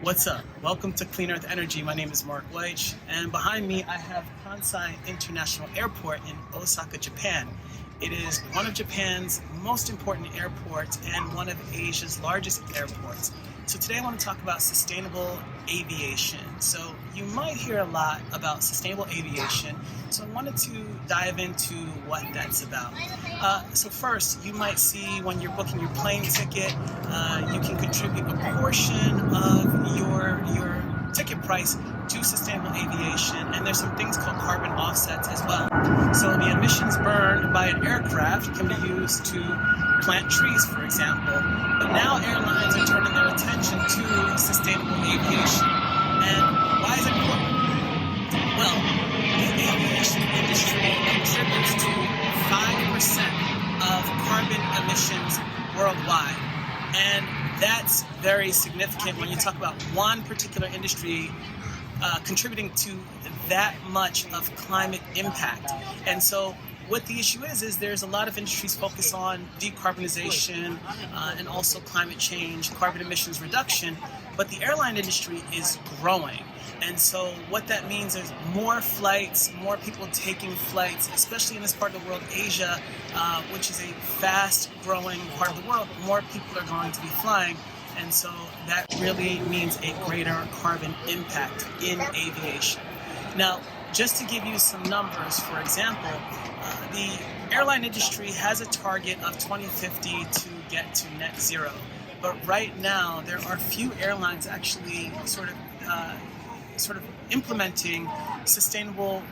What's up? Welcome to Clean Earth Energy. My name is Mark Weich, and behind me I have Kansai International Airport in Osaka, Japan. It is one of Japan's most important airports and one of Asia's largest airports. So today I want to talk about sustainable aviation. So you might hear a lot about sustainable aviation, so I wanted to dive into what that's about. So first, you might see when you're booking your plane ticket, you can contribute a portion of your ticket price to sustainable aviation, and there's some things called carbon offsets as well. So the emissions burned by an aircraft can be used to plant trees, for example. But now airlines are turning their attention to sustainable aviation. And why is it important? Well, the aviation industry contributes to 5% of carbon emissions worldwide. And that's very significant when you talk about one particular industry contributing to that much of climate impact. And so what the issue is there's a lot of industries focus on decarbonization and also climate change, carbon emissions reduction, but the airline industry is growing. And so what that means is more flights, more people taking flights, especially in this part of the world, Asia, which is a fast growing part of the world. More people are going to be flying. And so that really means a greater carbon impact in aviation. Now, just to give you some numbers, for example, the airline industry has a target of 2050 to get to net zero. But right now, there are few airlines actually sort of implementing sustainable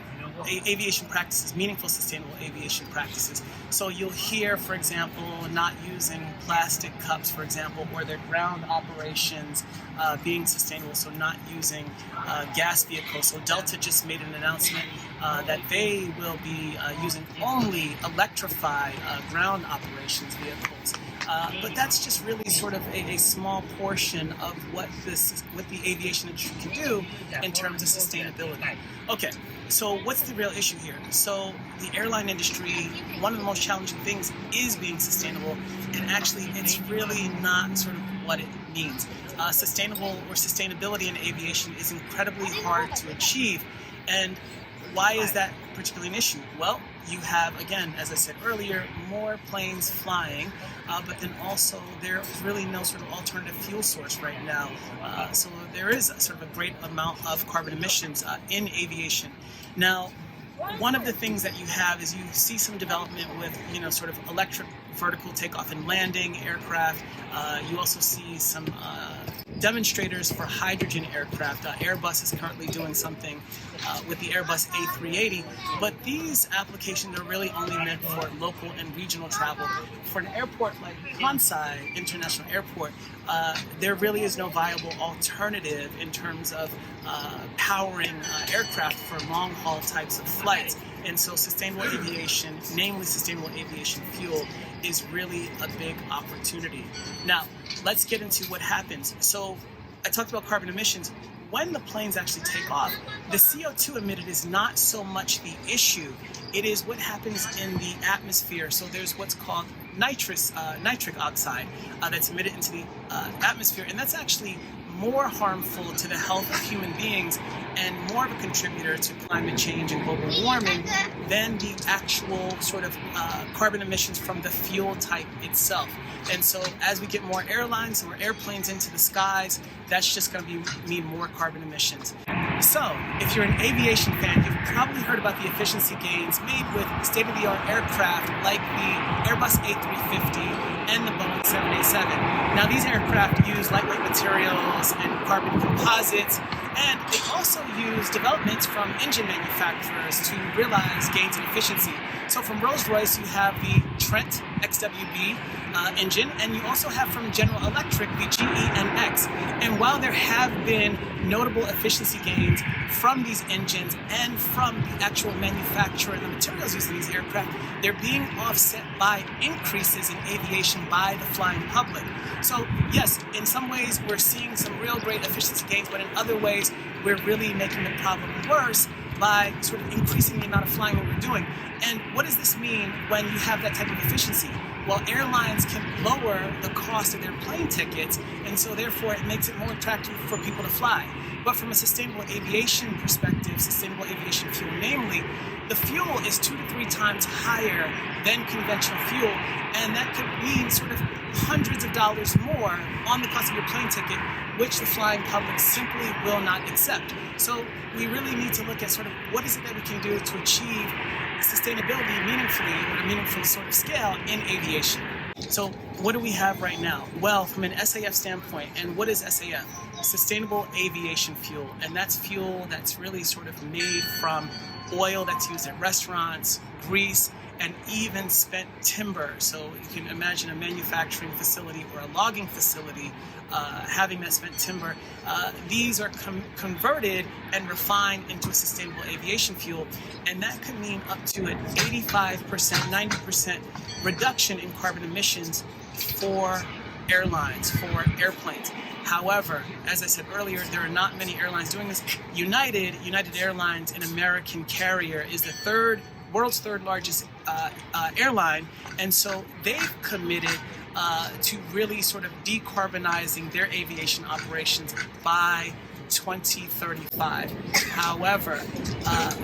aviation practices, meaningful sustainable aviation practices. So you'll hear, for example, not using plastic cups, for example, or their ground operations being sustainable, so not using gas vehicles. So Delta just made an announcement that they will be using only electrified ground operations vehicles. But that's just really sort of a small portion of what the aviation industry can do in terms of sustainability. Okay, so what's the real issue here? So the airline industry, one of the most challenging things is being sustainable, and actually it's really not sort of what it means. Sustainability in aviation is incredibly hard to achieve, and why is that particularly an issue? Well, you have, again, as I said earlier, more planes flying, but then also there's really no sort of alternative fuel source right now. So there is sort of a great amount of carbon emissions in aviation. Now, one of the things that you have is you see some development with, sort of electric vertical takeoff and landing aircraft. You also see some demonstrators for hydrogen aircraft. Airbus is currently doing something with the Airbus A380, but these applications are really only meant for local and regional travel. For an airport like Kansai International Airport, there really is no viable alternative in terms of powering aircraft for long-haul types of flights. And so sustainable aviation, namely sustainable aviation fuel, is really a big opportunity. Now, let's get into what happens. So I talked about carbon emissions. When the planes actually take off, the CO2 emitted is not so much the issue. It is what happens in the atmosphere. So there's what's called nitric oxide that's emitted into the atmosphere, and that's actually more harmful to the health of human beings and more of a contributor to climate change and global warming than the actual sort of carbon emissions from the fuel type itself. And so as we get more airlines and more airplanes into the skies, that's just going to mean more carbon emissions. So if you're an aviation fan, you've probably heard about the efficiency gains made with state-of-the-art aircraft like the Airbus A350 and the Boeing 787. Now these aircraft use lightweight materials and carbon composites, and they also use developments from engine manufacturers to realize gains in efficiency. So from Rolls-Royce, you have the Trent XWB engine, and you also have from General Electric the GE-NX. And while there have been notable efficiency gains from these engines and from the actual manufacturer and the materials used in these aircraft, they're being offset by increases in aviation by the flying public. So yes, in some ways we're seeing some real great efficiency gains, but in other ways we're really making the problem worse by sort of increasing the amount of flying that we're doing. And what does this mean when you have that type of efficiency? Well, airlines can lower the cost of their plane tickets, and so therefore it makes it more attractive for people to fly. But from a sustainable aviation perspective, sustainable aviation fuel, namely, the fuel is 2 to 3 times higher than conventional fuel, and that could mean sort of hundreds of dollars more on the cost of your plane ticket, which the flying public simply will not accept. So we really need to look at sort of what is it that we can do to achieve sustainability meaningfully or a meaningful sort of scale in aviation. So what do we have right now? Well, from an SAF standpoint, and what is SAF? Sustainable aviation fuel, and that's fuel that's really sort of made from oil that's used at restaurants, grease, and even spent timber. So you can imagine a manufacturing facility or a logging facility having that spent timber. These are converted and refined into a sustainable aviation fuel, and that could mean up to an 85%, 90% reduction in carbon emissions for airlines, for airplanes. However, as I said earlier, there are not many airlines doing this. United Airlines, an American carrier, is the world's third largest airline, and so they've committed to really sort of decarbonizing their aviation operations by 2035. However,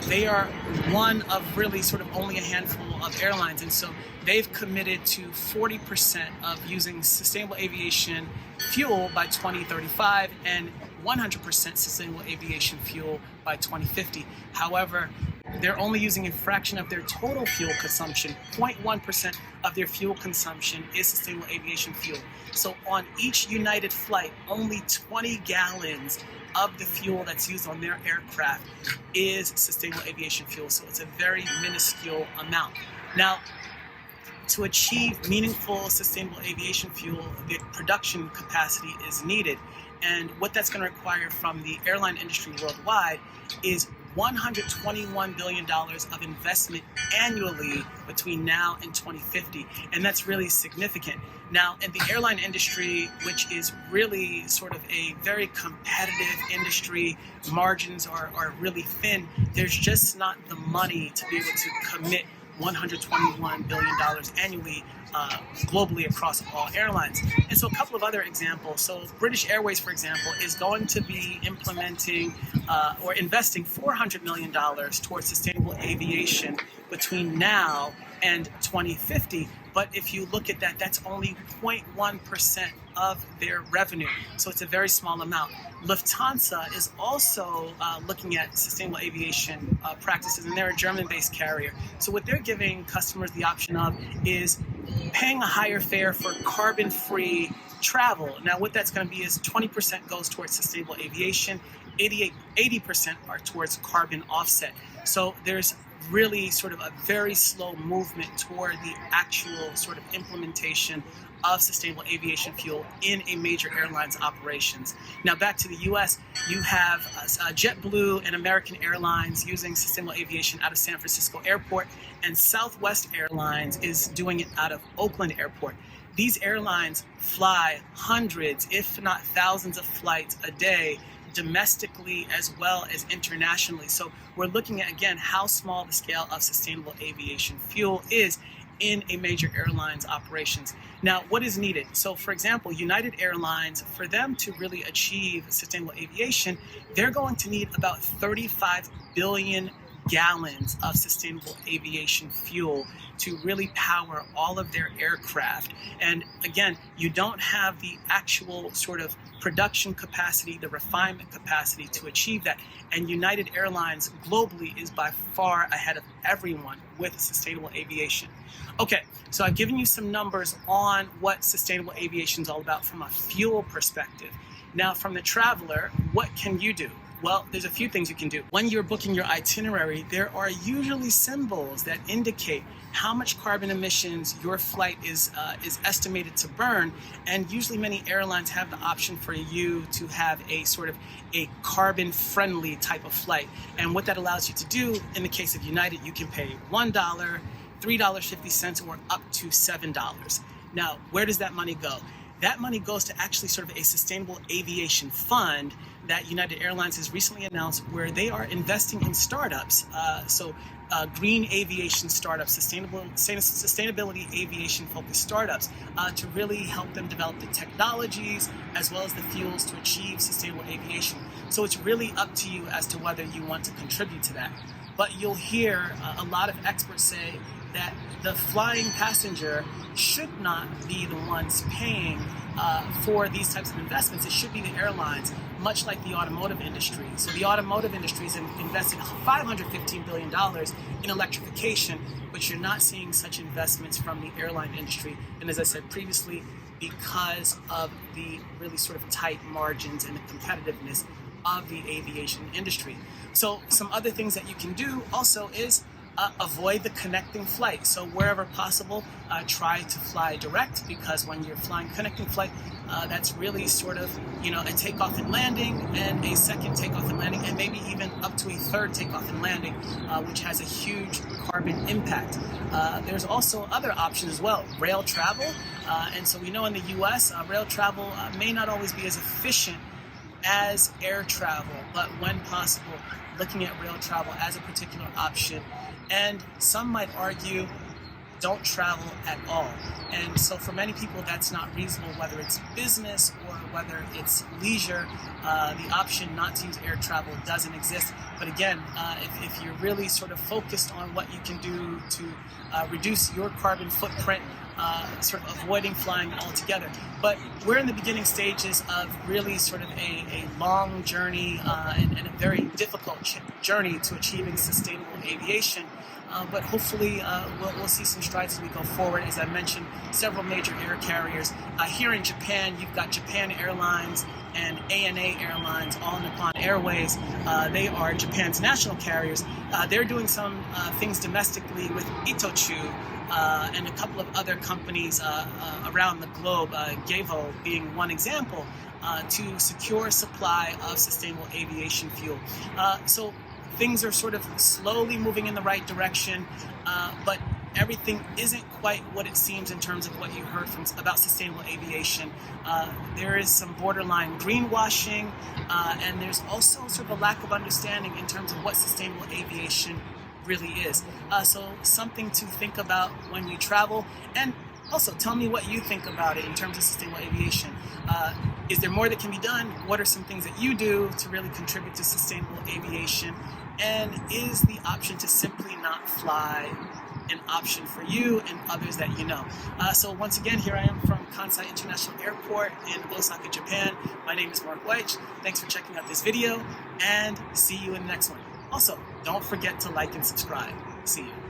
they are one of really sort of only a handful of airlines, and so they've committed to 40% of using sustainable aviation fuel by 2035 and 100% sustainable aviation fuel by 2050. However, they're only using a fraction of their total fuel consumption. 0.1% of their fuel consumption is sustainable aviation fuel. So on each United flight, only 20 gallons of the fuel that's used on their aircraft is sustainable aviation fuel. So it's a very minuscule amount. Now, to achieve meaningful sustainable aviation fuel, the production capacity is needed. And what that's going to require from the airline industry worldwide is $121 billion of investment annually between now and 2050. And that's really significant. Now, in the airline industry, which is really sort of a very competitive industry, margins are really thin. There's just not the money to be able to commit $121 billion annually globally across all airlines. And so a couple of other examples. So British Airways, for example, is going to be implementing or investing $400 million towards sustainable aviation between now and 2050. But if you look at that, that's only 0.1% of their revenue. So it's a very small amount. Lufthansa is also looking at sustainable aviation practices, and they're a German-based carrier. So what they're giving customers the option of is paying a higher fare for carbon-free travel. Now, what that's going to be is 20% goes towards sustainable aviation, 80% are towards carbon offset. So there's really sort of a very slow movement toward the actual sort of implementation of sustainable aviation fuel in a major airline's operations. Now back to the US, you have JetBlue and American Airlines using sustainable aviation out of San Francisco Airport, and Southwest Airlines is doing it out of Oakland Airport. These airlines fly hundreds, if not thousands of flights a day, domestically as well as internationally. So we're looking at, again, how small the scale of sustainable aviation fuel is in a major airline's operations. Now, what is needed? So, for example, United Airlines, for them to really achieve sustainable aviation, they're going to need about 35 billion gallons of sustainable aviation fuel to really power all of their aircraft. And again, you don't have the actual sort of production capacity, the refinement capacity to achieve that. And United Airlines globally is by far ahead of everyone with sustainable aviation. Okay, so I've given you some numbers on what sustainable aviation is all about from a fuel perspective. Now, from the traveler, what can you do? Well, there's a few things you can do. When you're booking your itinerary, there are usually symbols that indicate how much carbon emissions your flight is estimated to burn, and usually many airlines have the option for you to have a sort of a carbon-friendly type of flight. And what that allows you to do, in the case of United, you can pay $1, $3.50, or up to $7. Now, where does that money go? That money goes to actually sort of a sustainable aviation fund that United Airlines has recently announced where they are investing in startups. Green aviation startups, sustainability aviation focused startups, to really help them develop the technologies as well as the fuels to achieve sustainable aviation. So it's really up to you as to whether you want to contribute to that. But you'll hear a lot of experts say that the flying passenger should not be the ones paying for these types of investments. It should be the airlines, much like the automotive industry. So the automotive industry is invested $515 billion in electrification, but you're not seeing such investments from the airline industry. And as I said previously, because of the really sort of tight margins and the competitiveness of the aviation industry. So some other things that you can do also is avoid the connecting flight. So wherever possible, try to fly direct, because when you're flying connecting flight, that's really sort of, a takeoff and landing and a second takeoff and landing, and maybe even up to a third takeoff and landing, which has a huge carbon impact. There's also other options as well, rail travel. And so we know in the US, rail travel may not always be as efficient as air travel, but when possible, looking at rail travel as a particular option. And some might argue, don't travel at all. And so for many people, that's not reasonable, whether it's business or whether it's leisure. The option not to use air travel doesn't exist. But again, if you're really sort of focused on what you can do to reduce your carbon footprint, sort of avoiding flying altogether. But we're in the beginning stages of really sort of a long journey and a very difficult journey to achieving sustainable aviation. But hopefully we'll see some strides as we go forward. As I mentioned, several major air carriers. Here in Japan, you've got Japan Airlines and ANA Airlines, All Nippon Airways. They are Japan's national carriers. They're doing some things domestically with Itochu and a couple of other companies around the globe, Gevo being one example, to secure supply of sustainable aviation fuel. So things are sort of slowly moving in the right direction, but everything isn't quite what it seems in terms of what you heard about sustainable aviation. There is some borderline greenwashing, and there's also sort of a lack of understanding in terms of what sustainable aviation really is. So something to think about when you travel. And also tell me what you think about it in terms of sustainable aviation. Is there more that can be done? What are some things that you do to really contribute to sustainable aviation? And is the option to simply not fly an option for you and others that you know? So once again, here I am from Kansai International Airport in Osaka, Japan. My name is Mark Weich. Thanks for checking out this video, and see you in the next one. Also, don't forget to like and subscribe. See you.